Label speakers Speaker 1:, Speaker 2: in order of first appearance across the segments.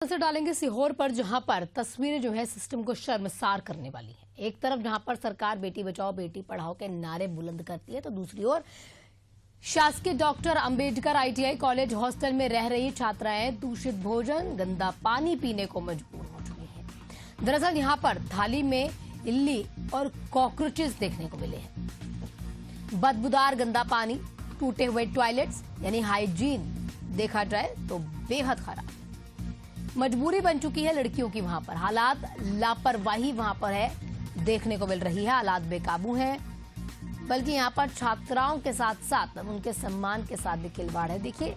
Speaker 1: नजर डालेंगे सीहोर पर, जहां पर तस्वीरें जो है सिस्टम को शर्मसार करने वाली है। एक तरफ जहां पर सरकार बेटी बचाओ बेटी पढ़ाओ के नारे बुलंद करती है, तो दूसरी ओर शासकीय doctor Ambedkar ITI college hostel में रह रही छात्राएं दूषित भोजन, गंदा पानी पीने को मजबूर हो चुकी हैं। दरअसल यहां पर थाली में इल्ली और कॉकरोचेस देखने को मिले हैं। बदबूदार गंदा पानी, टूटे हुए टॉयलेट्स, यानी हाइजीन देखा जाए तो बेहद खराब। मजबूरी बन चुकी है लड़कियों की वहां पर। हालात, लापरवाही वहां पर है देखने को मिल रही है। हालात बेकाबू हैं, बल्कि यहां पर छात्राओं के साथ साथ उनके सम्मान के साथ भी खिलवाड़ है। देखिए,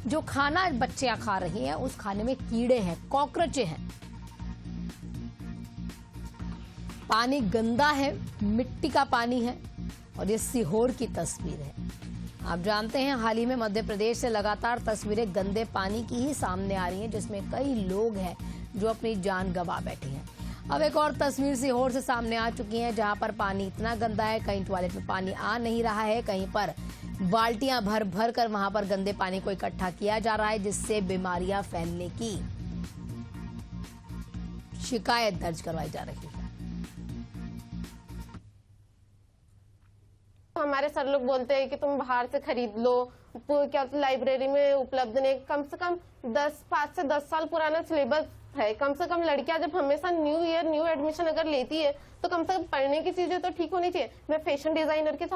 Speaker 1: जो खाना बच्चियां खा रही हैं उस खाने में कीड़े हैं, कॉकरोचें हैं, पानी गंदा है, मिट्टी का पानी है। और ये सीहोर की तस्वीर है। आप जानते हैं, हाल ही में मध्य प्रदेश से लगातार तस्वीरें गंदे पानी की ही सामने आ रही हैं, जिसमें कई लोग हैं जो अपनी जान गंवा बैठे हैं। अब एक और तस्वीर सीहोर से सामने आ चुकी है, जहां पर पानी इतना गंदा है, कहीं टॉयलेट में पानी आ नहीं रहा है, कहीं पर बाल्टियां भर भर कर वहां पर गंदे पानी को इकट्ठा किया जा रहा है, जिससे बीमारियां फैलने की शिकायत दर्ज करवाई जा रही है।
Speaker 2: हमारे सर लोग बोलते हैं कि तुम बाहर से खरीद लो, तो क्या लाइब्रेरी में उपलब्ध नहीं। कम से कम 5 से 10 साल पुराना सिलेबस है। कम से कम लड़कियां जब हमेशा न्यू ईयर न्यू एडमिशन अगर लेती है तो कम से कम पढ़ने की चीजें तो ठीक होनी चाहिए। मैं फैशन डिजाइनर की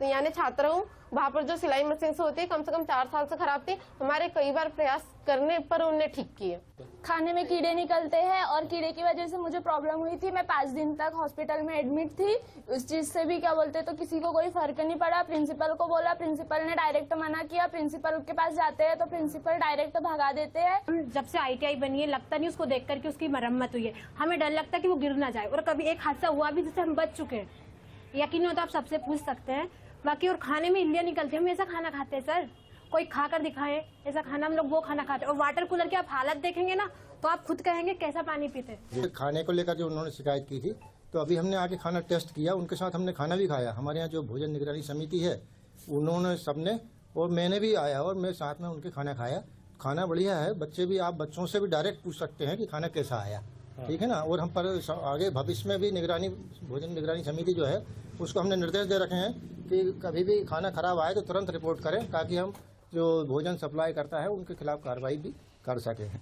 Speaker 2: यानी छात्र हूँ। वहां पर जो सिलाई मशीन से होती है कम से कम 4 साल से खराब थी। हमारे कई बार प्रयास करने पर उन्होंने ठीक किए।
Speaker 3: खाने में कीड़े निकलते हैं और कीड़े की वजह से मुझे प्रॉब्लम हुई थी। मैं 5 दिन तक हॉस्पिटल में एडमिट थी। उस चीज से भी क्या बोलते तो किसी को कोई फर्क नहीं पड़ा। प्रिंसिपल को बोला, प्रिंसिपल ने डायरेक्ट मना किया। प्रिंसिपल के पास जाते हैं तो प्रिंसिपल डायरेक्ट भगा देते हैं।
Speaker 4: जब से आईटीआई बनी है लगता नहीं उसको देख करके उसकी मरम्मत हुई है। हमें डर लगता है कि वो गिर ना जाए, और कभी एक हादसा हुआ भी जिससे हम बच चुके हैं। यकीन हो तो आप सबसे पूछ सकते हैं। बाकी और खाने में इल्लियां निकलती है। हम ऐसा खाना खाते हैं सर, कोई खाकर दिखाए ऐसा खाना, हम लोग वो खाना खाते हैं। और वाटर कूलर की आप हालत देखेंगे ना तो आप खुद कहेंगे कैसा पानी पीते हैं।
Speaker 5: खाने को लेकर जो उन्होंने शिकायत की थी, तो अभी हमने आके खाना टेस्ट किया, उनके साथ हमने खाना भी खाया। हमारे यहाँ जो भोजन निगरानी समिति है उन्होंने सबने, और मैंने भी आया और मैं साथ में उनके खाना खाया। खाना बढ़िया है। बच्चे भी, आप बच्चों से भी डायरेक्ट पूछ सकते हैं कि खाना कैसा आया, ठीक है ना। और हम पर आगे भविष्य में भी भोजन निगरानी समिति जो है उसको हमने निर्देश दे रखे हैं कि कभी भी खाना खराब आए तो तुरंत रिपोर्ट करें, ताकि हम जो भोजन सप्लाई करता है उनके खिलाफ कार्रवाई भी कर सकें।